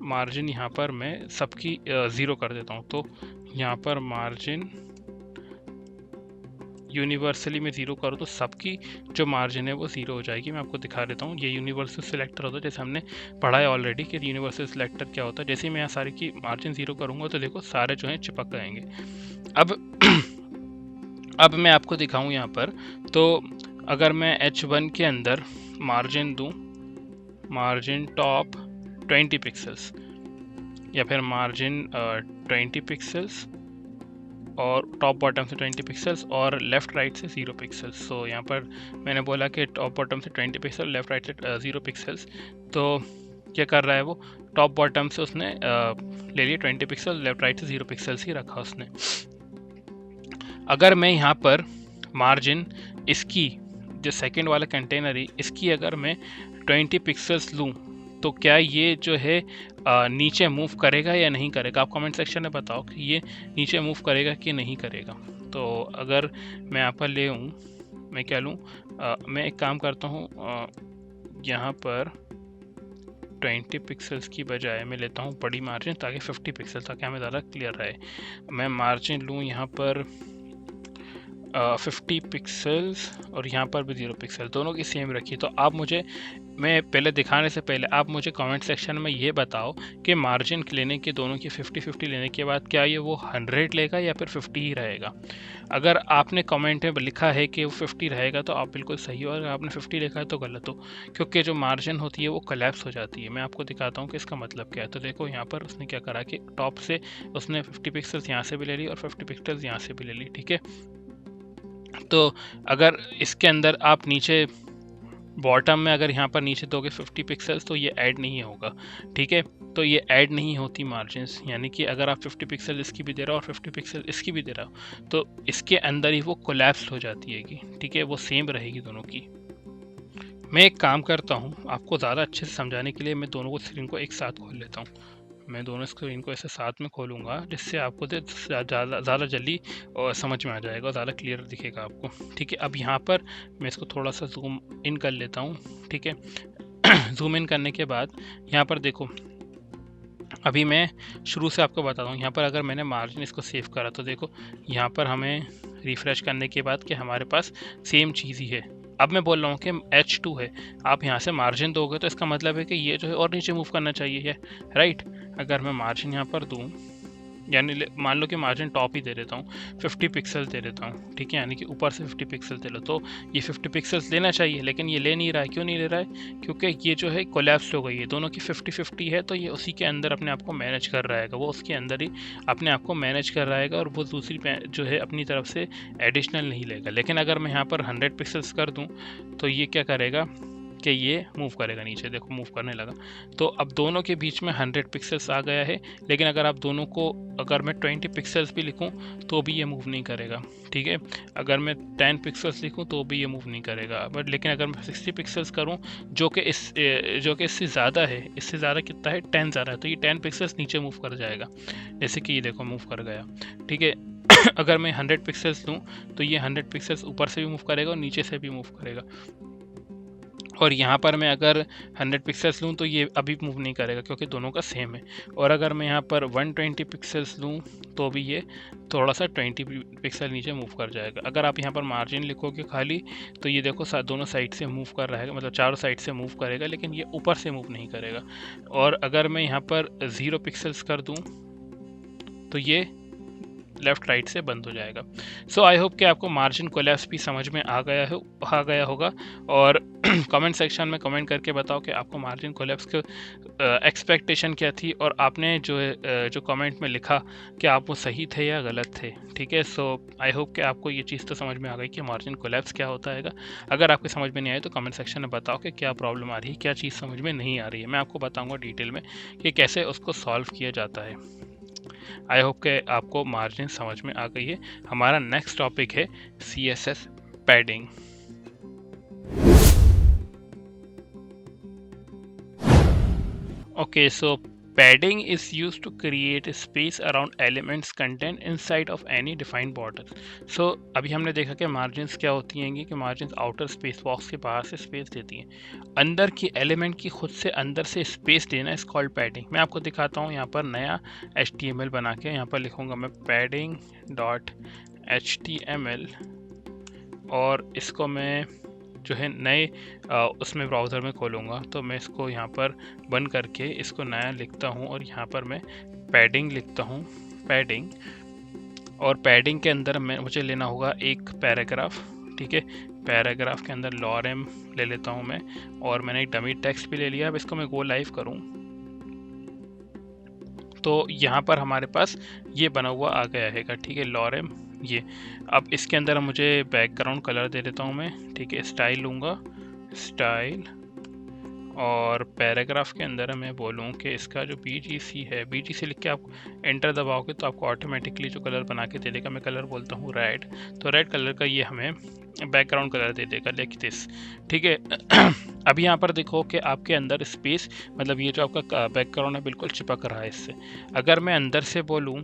मार्जिन यहाँ पर मैं सबकी 0 कर देता हूँ, तो यहाँ पर मार्जिन यूनिवर्सली में 0 करूँ तो सबकी जो मार्जिन है वो 0 हो जाएगी। मैं आपको दिखा देता हूँ, ये यूनिवर्सल सिलेक्टर होता है, जैसे हमने पढ़ा है ऑलरेडी कि यूनिवर्सल सिलेक्टर क्या होता है। जैसे ही मैं यहाँ सारी की मार्जिन 0 करूँगा तो देखो सारे जो हैं चिपक जाएंगे। अब मैं आपको दिखाऊँ यहाँ पर, तो अगर मैं H1 के अंदर मार्जिन दूँ, मार्जिन टॉप 20 पिक्सल्स, या फिर मार्जिन 20 पिक्सल्स, और टॉप बॉटम से 20 पिक्सल्स, और लेफ़्ट राइट से 0 पिक्सल्स। सो यहाँ पर मैंने बोला कि टॉप बॉटम से 20 पिक्सल, लेफ़्ट राइट से 0 पिक्सल्स, तो क्या कर रहा है वो, टॉप बॉटम से उसने ले लिए 20 पिक्सल, लेफ़्ट राइट से 0 पिक्सल्स ही रखा उसने। अगर मैं यहाँ पर मार्जिन इसकी जो सेकेंड वाला कंटेनर है इसकी अगर मैं 20 पिक्सल्स लूँ तो क्या ये जो है नीचे मूव करेगा या नहीं करेगा? आप कमेंट सेक्शन में बताओ कि ये नीचे मूव करेगा कि नहीं करेगा। तो अगर मैं यहाँ पर ले आऊँ, मैं क्या लूँ, मैं एक काम करता हूँ, यहाँ पर 20 पिक्सल्स की बजाय मैं लेता हूँ बड़ी मार्जिन, ताकि 50 पिक्सल, ताकि हमें ज़्यादा क्लियर रहे। मैं मार्जिन लूँ यहाँ पर 50 पिक्सल्स, और यहाँ पर भी 0 पिक्सल, दोनों की सेम रखी। तो आप मुझे, मैं पहले दिखाने से पहले आप मुझे कमेंट सेक्शन में ये बताओ कि मार्जिन लेने के दोनों की 50-50 लेने के बाद क्या ये वो 100 लेगा या फिर 50 ही रहेगा। अगर आपने कमेंट में लिखा है कि वो 50 रहेगा तो आप बिल्कुल सही हो, अगर आपने 50 लिखा है तो गलत हो, क्योंकि जो मार्जिन होती है वो कोलैप्स हो जाती है। मैं आपको दिखाता हूँ कि इसका मतलब क्या है। तो देखो यहाँ पर उसने क्या करा कि टॉप से उसने 50 पिक्सल्स यहाँ से भी ले ली और 50 पिक्सल्स यहाँ से भी ले ली, ठीक है। तो अगर इसके अंदर आप नीचे बॉटम में अगर यहाँ पर नीचे दोगे 50 पिक्सल्स तो ये ऐड नहीं होगा, ठीक है। तो ये ऐड नहीं होती मार्जिन्स, यानी कि अगर आप 50 पिक्सल इसकी भी दे रहे हो और 50 पिक्सल इसकी भी दे रहे हो तो इसके अंदर ही वो कोलैप्स हो जाती है, ठीक है, वो सेम रहेगी दोनों की। मैं एक काम करता हूँ, आपको ज़्यादा अच्छे से समझाने के लिए मैं दोनों को स्क्रीन को एक साथ खोल लेता हूँ। मैं दोनों स्क्रीन को ऐसे साथ में खोलूँगा, जिससे आपको ज़्यादा जल्दी और समझ में आ जाएगा और ज़्यादा क्लियर दिखेगा आपको। ठीक है, अब यहाँ पर मैं इसको थोड़ा सा ज़ूम इन कर लेता हूँ। ठीक है, ज़ूम इन करने के बाद यहाँ पर देखो, अभी मैं शुरू से आपको बताता हूँ। यहाँ पर अगर मैंने मार्जिन इसको सेव करा तो देखो यहाँ पर हमें रिफ़्रेश करने के बाद कि हमारे पास सेम चीज़ ही है। अब मैं बोल रहा हूँ कि H2 है, आप यहाँ से मार्जिन दोगे तो इसका मतलब है कि ये जो है और नीचे मूव करना चाहिए है, राइट। अगर मैं मार्जिन यहाँ पर दूँ, यानी मान लो कि मार्जिन टॉप ही दे देता हूँ, 50 पिक्सल दे देता हूँ। ठीक है, यानी कि ऊपर से 50 पिक्सल दे लो, तो ये 50 पिक्सल्स लेना चाहिए, लेकिन ये ले नहीं रहा है। क्यों नहीं ले रहा है? क्योंकि ये जो है कोलैप्स हो गई है, दोनों की 50-50 है, तो ये उसी के अंदर अपने आप को मैनेज कर रहा है, वो उसके अंदर ही अपने आप को मैनेज कर रहा है, और वो दूसरी जो है अपनी तरफ से एडिशनल नहीं लेगा। लेकिन अगर मैं यहाँ पर 100 पिक्सल्स कर दूँ तो ये क्या करेगा कि ये मूव करेगा नीचे, देखो मूव करने लगा। तो अब दोनों के बीच में 100 पिक्सल्स आ गया है, लेकिन अगर आप दोनों को, अगर मैं 20 पिक्सल्स भी लिखूं तो भी ये मूव नहीं करेगा। ठीक है, अगर मैं 10 पिक्सल्स लिखूं तो भी ये मूव नहीं करेगा। बट लेकिन अगर मैं 60 पिक्सल्स करूं, जो कि इससे ज़्यादा है, इससे ज़्यादा कितना है, 10 ज़्यादा है, तो ये 10 पिक्सल्स नीचे मूव कर जाएगा, जैसे कि ये देखो मूव कर गया। ठीक है, अगर मैं 100 पिक्सल्स लूँ तो ये 100 पिक्सल्स ऊपर से भी मूव करेगा और नीचे से भी मूव करेगा। और यहाँ पर मैं अगर 100 पिक्सल्स लूँ तो ये अभी मूव नहीं करेगा, क्योंकि दोनों का सेम है। और अगर मैं यहाँ पर 120 पिक्सल्स लूँ तो भी ये थोड़ा सा 20 पिक्सल नीचे मूव कर जाएगा। अगर आप यहाँ पर मार्जिन लिखोगे खाली, तो ये देखो दोनों साइड से मूव कर रहा है, मतलब चारों साइड से मूव करेगा, लेकिन ये ऊपर से मूव नहीं करेगा। और अगर मैं यहाँ पर 0 पिक्सल्स कर दूँ तो ये लेफ्ट राइट से बंद हो जाएगा। सो आई होप कि आपको मार्जिन कोलैप्स भी समझ में आ गया होगा। और कमेंट सेक्शन में कमेंट करके बताओ कि आपको मार्जिन कोलैप्स की एक्सपेक्टेशन क्या थी, और आपने जो कमेंट में लिखा कि आप वो सही थे या गलत थे। ठीक है, सो आई होप कि आपको ये चीज़ तो समझ में आ गई कि मार्जिन कोलैप्स क्या होता है। अगर आपके समझ में नहीं आए तो कमेंट सेक्शन में बताओ कि क्या प्रॉब्लम आ रही है, क्या चीज़ समझ में नहीं आ रही है। मैं आपको बताऊँगा डिटेल में कि कैसे उसको सॉल्व किया जाता है। आई होप कि आपको मार्जिन समझ में आ गई है। हमारा नेक्स्ट टॉपिक है CSS padding. Okay, so padding is used to create a space around elements content inside of any defined border. So अभी हमने देखा कि मार्जिन्स क्या होती हैं, कि मार्जिन्स आउटर स्पेस बॉक्स के बाहर से स्पेस देती हैं। अंदर की एलिमेंट की खुद से अंदर से स्पेस देना इस कॉल्ड पैडिंग। मैं आपको दिखाता हूँ यहाँ पर नया HTML बना के, यहाँ पर लिखूँगा मैं padding.html, और इसको मैं जो है नए उसमें ब्राउज़र में खोलूँगा। तो मैं इसको यहाँ पर बंद करके इसको नया लिखता हूँ, और यहाँ पर मैं पैडिंग लिखता हूँ, पैडिंग। और पैडिंग के अंदर मुझे लेना होगा एक पैराग्राफ। ठीक है, पैराग्राफ के अंदर लॉरेम ले लेता हूँ मैं, और मैंने एक डमी टेक्स्ट भी ले लिया। अब इसको मैं गो लाइव करूँ तो यहाँ पर हमारे पास ये बना हुआ आ गया है। ठीक है, लॉरेम ये। अब इसके अंदर मुझे बैकग्राउंड कलर दे देता हूँ मैं। ठीक है, स्टाइल लूँगा, स्टाइल, और पैराग्राफ के अंदर मैं बोलूँ कि इसका जो BGC है, BGC लिख के आप एंटर दबाओगे तो आपको ऑटोमेटिकली जो कलर बना के दे देगा। मैं कलर बोलता हूँ रेड, तो रेड कलर का ये हमें बैकग्राउंड कलर दे देगा, लाइक दिस। ठीक है, अभी यहाँ पर देखो कि आपके अंदर स्पेस, मतलब ये जो आपका बैकग्राउंड है बिल्कुल चिपक रहा है इससे। अगर मैं अंदर से बोलूँ,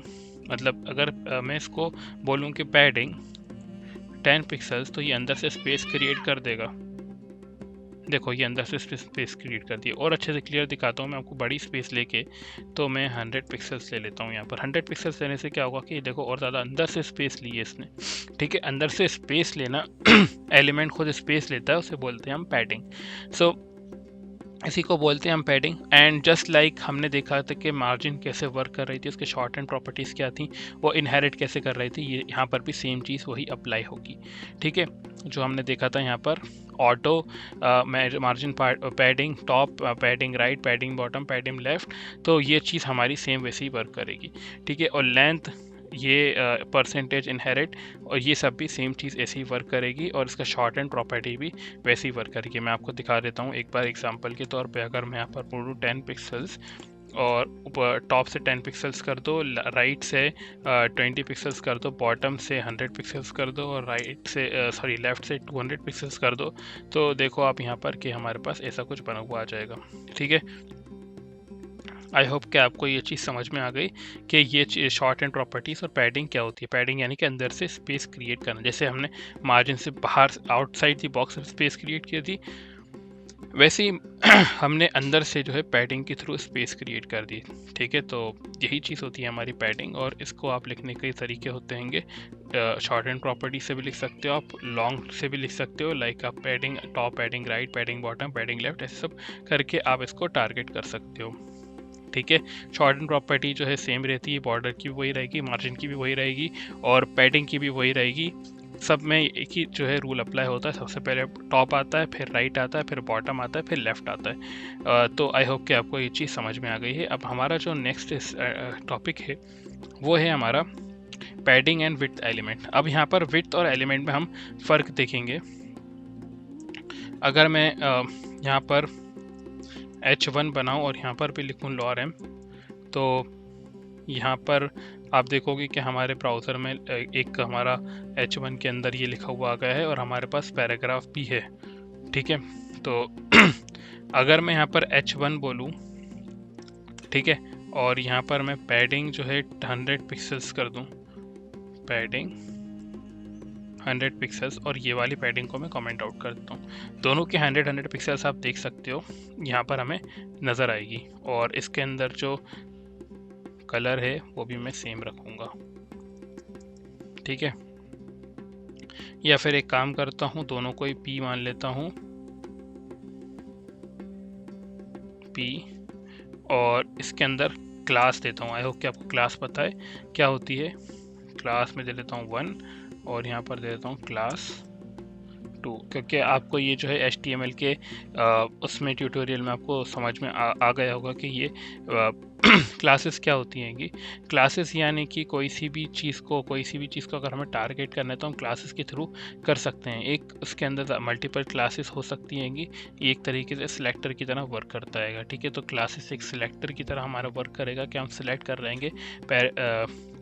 मतलब अगर मैं इसको बोलूँ कि पैडिंग 10 पिक्सल्स, तो ये अंदर से स्पेस क्रिएट कर देगा। देखो ये अंदर से स्पेस क्रिएट कर दिया। और अच्छे से क्लियर दिखाता हूँ मैं आपको, बड़ी स्पेस लेके। तो मैं 100 पिक्सल्स ले लेता हूँ यहाँ पर। 100 पिक्सल्स लेने से क्या होगा कि देखो और ज़्यादा अंदर से स्पेस ली है इसने। ठीक है, अंदर से स्पेस लेना एलिमेंट खुद स्पेस लेता है, उसे बोलते हैं हम पैडिंग। सो इसी को बोलते हैं हम पैडिंग। एंड जस्ट लाइक हमने देखा था कि मार्जिन कैसे वर्क कर रही थी, उसके शॉर्ट एंड प्रॉपर्टीज़ क्या थी, वो इनहेरिट कैसे कर रही थी, ये यहाँ पर भी सेम चीज़ वही अप्लाई होगी। ठीक है, जो हमने देखा था यहाँ पर auto margin padding top, padding right, padding bottom, padding left, तो ये चीज़ हमारी सेम वैसे ही वर्क करेगी। ठीक है, और लेंथ, ये परसेंटेज इनहेरिट, और ये सब भी सेम चीज़ ऐसे ही वर्क करेगी, और इसका शॉर्ट एंड प्रॉपर्टी भी वैसे ही वर्क करेगी। मैं आपको दिखा देता हूँ एक बार एग्जांपल के तौर पे। अगर मैं यहाँ पर बोलूँ 10 पिक्सल्स, और ऊपर टॉप से 10 पिक्सल्स कर दो, राइट से 20 पिक्सल्स कर दो, बॉटम से 100 पिक्सल्स कर दो और राइट से लेफ़्ट से 200 पिक्सल्स कर दो। तो देखो आप यहाँ पर कि हमारे पास ऐसा कुछ बना हुआ आ जाएगा। ठीक है, आई होप कि आपको ये चीज़ समझ में आ गई कि ये शॉर्ट एंड प्रॉपर्टीज़ और पैडिंग क्या होती है। पैडिंग यानी कि अंदर से स्पेस क्रिएट करना, जैसे हमने मार्जिन से बाहर outside the box space create की थी, वैसे ही हमने अंदर से जो है पैडिंग के थ्रू स्पेस क्रिएट कर दी। ठीक है, तो यही चीज़ होती है हमारी पैडिंग, और इसको आप लिखने के तरीके होते हैं। शॉर्ट एंड प्रॉपर्टी से भी लिख सकते हो, आप लॉन्ग से भी लिख सकते हो, लाइक आप padding top, padding right, padding bottom, padding left, ऐसे सब करके आप इसको टारगेट कर सकते हो। ठीक है, शॉर्ट एंड प्रॉपर्टी जो है सेम रहती है, बॉर्डर की भी वही रहेगी, मार्जिन की भी वही रहेगी और पैडिंग की भी वही रहेगी। सब में एक ही जो है रूल अप्लाई होता है, सबसे पहले टॉप आता है, फिर राइट आता है, फिर बॉटम आता है, फिर लेफ्ट आता है। तो आई होप कि आपको ये चीज़ समझ में आ गई है। अब हमारा जो नेक्स्ट टॉपिक है वो है हमारा पैडिंग एंड विड्थ एलिमेंट। अब यहाँ पर विड्थ और एलिमेंट में हम फ़र्क देखेंगे। अगर मैं यहाँ पर H1 बनाऊँ और यहाँ पर भी लिखूँ lorem, तो यहाँ पर आप देखोगे कि हमारे ब्राउज़र में एक हमारा H1 के अंदर ये लिखा हुआ आ गया है और हमारे पास पैराग्राफ भी है। ठीक है, तो अगर मैं यहाँ पर H1 बोलूँ, ठीक है, और यहाँ पर मैं पैडिंग जो है 100 पिक्सल्स कर दूँ, पैडिंग 100 पिक्सल्स, और ये वाली पैडिंग को मैं कमेंट आउट कर देता हूँ। दोनों के 100 पिक्सल्स आप देख सकते हो यहाँ पर हमें नज़र आएगी, और इसके अंदर जो कलर है वो भी मैं सेम रखूँगा। ठीक है, या फिर एक काम करता हूँ, दोनों को ही P मान लेता हूँ, P, और इसके अंदर क्लास देता हूँ। आई होप कि आपको क्लास पता है क्या होती है। क्लास में दे देता हूँ 1 और यहाँ पर दे देता हूँ क्लास 2, क्योंकि आपको ये जो है HTML के उसमें ट्यूटोरियल में आपको समझ में आ गया होगा कि ये क्लासेस क्या होती हैं। कि क्लासेस यानी कि कोई सी भी चीज़ को अगर हमें टारगेट करना है तो हम क्लासेस के थ्रू कर सकते हैं। एक उसके अंदर मल्टीपल क्लासेस हो सकती हैं, ये एक तरीके से सिलेक्टर की तरह वर्क करता है। ठीक है, तो क्लासेस एक सिलेक्टर की तरह हमारा वर्क करेगा कि हम सिलेक्ट कर रहेंगे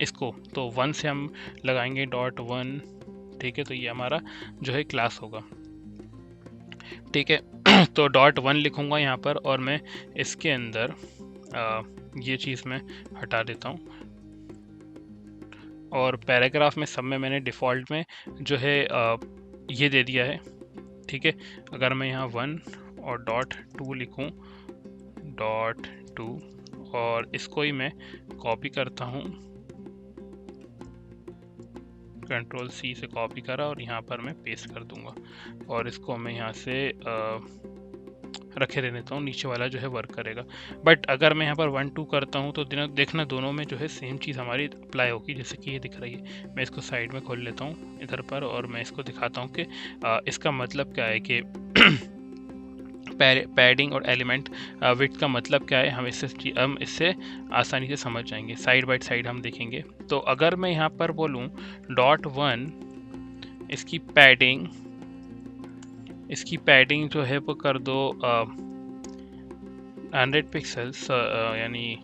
इसको, तो 1 से हम लगाएंगे .1। ठीक है, तो ये हमारा जो है क्लास होगा। ठीक है, तो .1 लिखूंगा यहाँ पर, और मैं इसके अंदर ये चीज़ मैं हटा देता हूँ, और पैराग्राफ में सब में मैंने डिफ़ॉल्ट में जो है ये दे दिया है। ठीक है, अगर मैं यहाँ 1 और .2 लिखूँ, .2, और इसको ही मैं कॉपी करता हूँ, Ctrl+C से कॉपी करा और यहाँ पर मैं पेस्ट कर दूंगा, और इसको मैं यहाँ से रखे रहने देता हूँ, नीचे वाला जो है वर्क करेगा। बट अगर मैं यहाँ पर 1-2 करता हूँ तो देखना दोनों में जो है सेम चीज़ हमारी अप्लाई होगी, जैसे कि ये दिख रही है। मैं इसको साइड में खोल लेता हूँ इधर पर, और मैं इसको दिखाता हूँ कि इसका मतलब क्या है कि पैडिंग और एलिमेंट विड्थ का मतलब क्या है। हम इससे आसानी से समझ जाएंगे, साइड बाय साइड हम देखेंगे। तो अगर मैं यहाँ पर बोलूँ .1, इसकी पैडिंग जो है वो कर दो 100 पिक्सल्स, यानी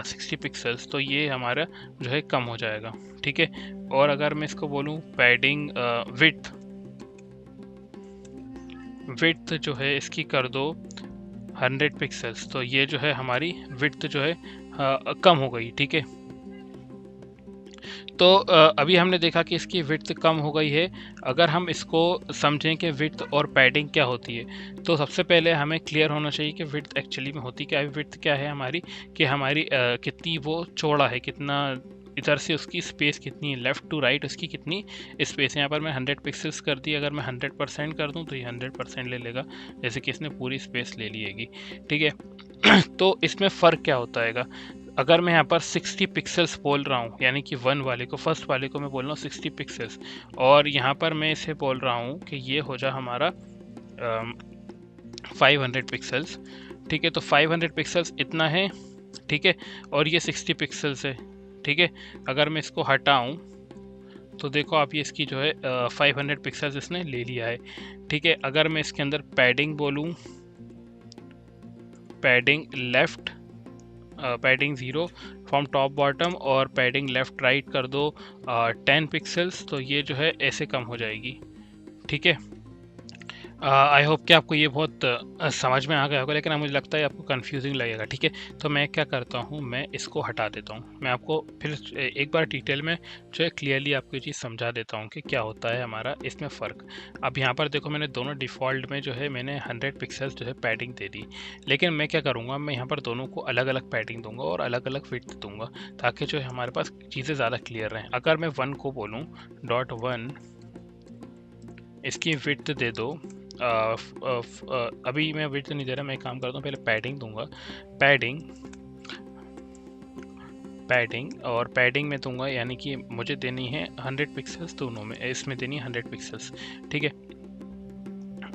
60 पिक्सल्स, तो ये हमारा जो है कम हो जाएगा। ठीक है, और अगर मैं इसको बोलूँ पैडिंग विड्थ जो है इसकी कर दो 100 पिक्सल्स, तो ये जो है हमारी विड्थ जो है कम हो गई। ठीक है, तो अभी हमने देखा कि इसकी विड्थ कम हो गई है। अगर हम इसको समझें कि विड्थ और पैडिंग क्या होती है, तो सबसे पहले हमें क्लियर होना चाहिए कि विड्थ एक्चुअली में होती क्या है। विड्थ क्या है हमारी, कि हमारी कितनी वो चौड़ा है, कितना इधर से उसकी स्पेस कितनी है, लेफ़्ट टू राइट उसकी कितनी स्पेस है। यहाँ पर मैं 100 पिक्सल्स कर दी, अगर मैं 100% कर दूँ तो ये 100% ले लेगा, जैसे कि इसने पूरी स्पेस ले लिएगी। ठीक है, तो इसमें फ़र्क क्या होता है। अगर मैं यहाँ पर 60 पिक्सल्स बोल रहा हूँ, यानी कि फर्स्ट वाले को मैं बोल रहा हूँ 60 पिक्सल्स, और यहाँ पर मैं इसे बोल रहा हूँ कि ये हो जा हमारा 500 पिक्सल्स। ठीक है, तो 500 पिक्सल्स इतना है। ठीक है, और ये 60 पिक्सल्स है। ठीक है, अगर मैं इसको हटाऊँ तो देखो आप, ये इसकी जो है 500 पिक्सल्स इसने ले लिया है। ठीक है, अगर मैं इसके अंदर पैडिंग बोलूँ padding left padding 0 from top bottom और पैडिंग लेफ्ट राइट कर दो 10 पिक्सल्स, तो ये जो है ऐसे कम हो जाएगी। ठीक है, आई होप कि आपको ये बहुत समझ में आ गया होगा, लेकिन मुझे लगता है आपको कंफ्यूजिंग लगेगा। ठीक है, तो मैं क्या करता हूँ, मैं इसको हटा देता हूँ। मैं आपको फिर एक बार डिटेल में जो है क्लियरली आपको ये चीज़ समझा देता हूँ कि क्या होता है हमारा इसमें फ़र्क। अब यहाँ पर देखो, मैंने दोनों डिफ़ॉल्ट में जो है मैंने 100 पिक्सल्स जो है पैडिंग दे दी, लेकिन मैं क्या करूँगा, मैं यहाँ पर दोनों को अलग अलग पैडिंग दूंगा और अलग अलग विड्थ दूंगा, ताकि जो है हमारे पास चीज़ें ज़्यादा क्लियर रहें। अगर मैं 1 को बोलूँ .1 इसकी विड्थ दे दो, अभी मैं विड्थ नहीं दे रहा, मैं एक काम करता हूँ, पहले पैडिंग दूंगा, पैडिंग और पैडिंग में दूंगा, यानी कि मुझे देनी है 100 पिक्सल्स दोनों में, इसमें देनी है 100 पिक्सल्स। ठीक है,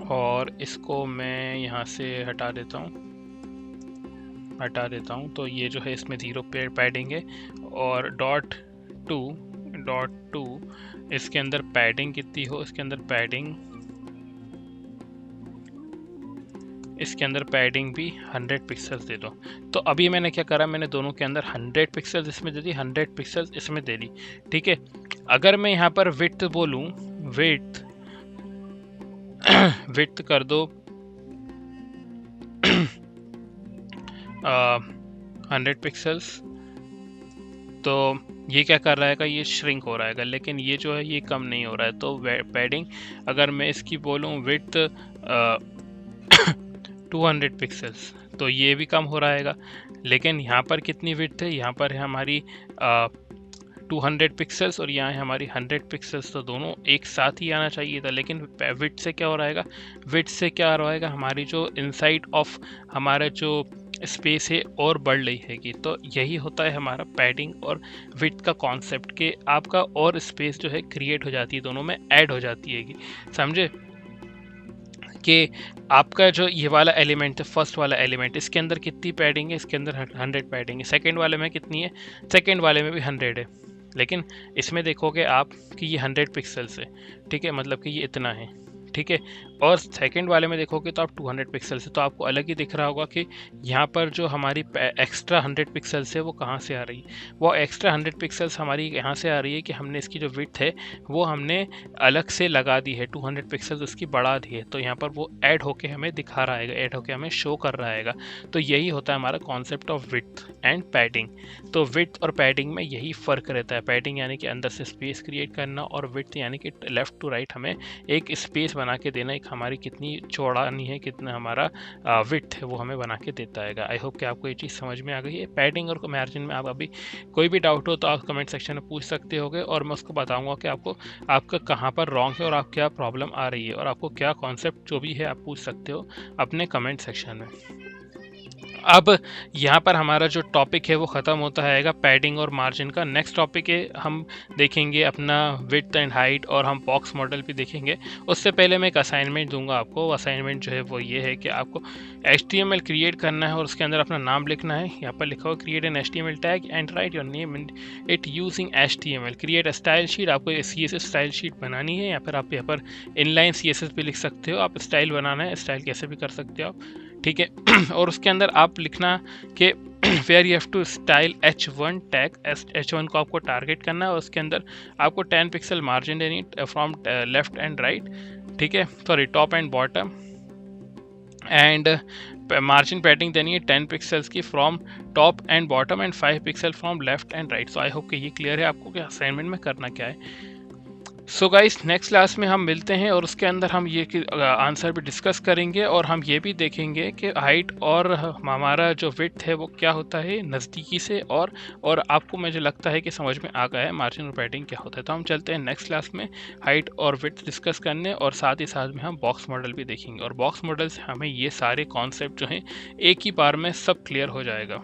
और इसको मैं यहाँ से हटा देता हूँ, तो ये जो है इसमें 0 पैडिंग है। और .2 इसके अंदर पैडिंग कितनी हो, इसके अंदर पैडिंग भी 100 पिक्सल्स दे दो। तो अभी मैंने क्या करा, मैंने दोनों के अंदर 100 पिक्सल्स इसमें दे दी, 100 पिक्सल्स इसमें दे दी। ठीक है, अगर मैं यहाँ पर विड्थ बोलूँ, विड्थ कर दो 100 पिक्सल्स, तो ये क्या कर रहा है, ये श्रिंक हो रहा है, लेकिन ये जो है ये कम नहीं हो रहा है। तो पैडिंग अगर मैं इसकी बोलूँ विड्थ 200 पिक्सल्स, तो ये भी कम हो रहा है, लेकिन यहाँ पर कितनी विड्थ है, यहाँ पर है हमारी 200 पिक्सल्स और यहाँ है हमारी 100 पिक्सल्स, तो दोनों एक साथ ही आना चाहिए था। लेकिन विड्थ से क्या हो रहा है, विड्थ से क्या रहेगा, हमारी जो इनसाइड ऑफ हमारा जो स्पेस है और बढ़ रही हैगी। तो यही होता है हमारा पैडिंग और विड्थ का कॉन्सेप्ट, कि आपका और स्पेस जो है क्रिएट हो जाती है, दोनों में ऐड हो जाती हैगी। समझे कि आपका जो ये वाला एलिमेंट है, फर्स्ट वाला एलिमेंट, इसके अंदर कितनी पैडिंग है, इसके अंदर 100 पैडिंग है। सेकंड वाले में कितनी है, सेकंड वाले में भी 100 है, लेकिन इसमें देखोगे आप कि ये 100 पिक्सल्स है। ठीक है, मतलब कि ये इतना है। ठीक है, और सेकंड वाले में देखोगे तो आप 200 पिक्सल्स है, तो आपको अलग ही दिख रहा होगा कि यहाँ पर जो हमारी एक्स्ट्रा 100 पिक्सल्स है वो कहाँ से आ रही है। वो एक्स्ट्रा 100 पिक्सल्स हमारी यहाँ से आ रही है कि हमने इसकी जो विड्थ है वो हमने अलग से लगा दी है, 200 पिक्सल्स उसकी बढ़ा दी है, तो यहाँ पर वो ऐड होके हमें दिखा रहा है, ऐड होके हमें शो कर रहा है। तो यही होता है हमारा concept of width and padding. तो विड्थ और पैडिंग में यही फ़र्क रहता है। पैडिंग यानी कि अंदर से स्पेस क्रिएट करना, और विड्थ यानी कि लेफ़्ट टू राइट हमें एक स्पेस बना के देना, एक हमारी कितनी चौड़ानी है, कितना हमारा विड्थ है वो हमें बना के देता है। आई होप कि आपको ये चीज़ समझ में आ गई है। पैडिंग और मार्जिन में आप अभी कोई भी डाउट हो तो आप कमेंट सेक्शन में पूछ सकते होगे, और मैं उसको बताऊंगा कि आपको आपका कहाँ पर रॉन्ग है और आप क्या प्रॉब्लम आ रही है, और आपको क्या कॉन्सेप्ट जो भी है आप पूछ सकते हो अपने कमेंट सेक्शन में। अब यहाँ पर हमारा जो टॉपिक है वो ख़त्म होता है पैडिंग और मार्जिन का। नेक्स्ट टॉपिक है, हम देखेंगे अपना विड्थ एंड हाइट, और हम बॉक्स मॉडल भी देखेंगे। उससे पहले मैं एक असाइनमेंट दूंगा आपको। असाइनमेंट जो है वो ये है कि आपको HTML क्रिएट करना है और उसके अंदर अपना नाम लिखना है। यहाँ पर लिखा हुआ create an HTML tag and right your name in it using HTML। Create style sheet, आपको CSS स्टाइल शीट बनानी है, या फिर आप यहाँ पर इनलाइन CSS भी लिख सकते हो। आप स्टाइल बनाना है, स्टाइल कैसे भी कर सकते हो आप। ठीक है, और उसके अंदर आप लिखना कि where you have to style H1 tag, H1 को आपको टारगेट करना है, और उसके अंदर आपको 10 पिक्सल मार्जिन देनी फ्रॉम लेफ्ट एंड राइट। ठीक है, sorry top and bottom, and margin padding देनी है 10 पिक्सल्स की from top and bottom, and 5 pixel from left and right. So I hope कि ये क्लियर है आपको कि असाइनमेंट में करना क्या है। सो गाइस, नेक्स्ट क्लास में हम मिलते हैं, और उसके अंदर हम ये आंसर भी डिस्कस करेंगे, और हम ये भी देखेंगे कि हाइट और हमारा जो विड्थ है वो क्या होता है नज़दीकी से, और आपको मुझे लगता है कि समझ में आ गया है मार्जिन और पैडिंग क्या होता है। तो हम चलते हैं नेक्स्ट क्लास में हाइट और विड्थ डिस्कस करने, और साथ ही साथ में हम बॉक्स मॉडल भी देखेंगे, और बॉक्स मॉडल से हमें ये सारे कॉन्सेप्ट जो हैं एक ही बार में सब क्लियर हो जाएगा।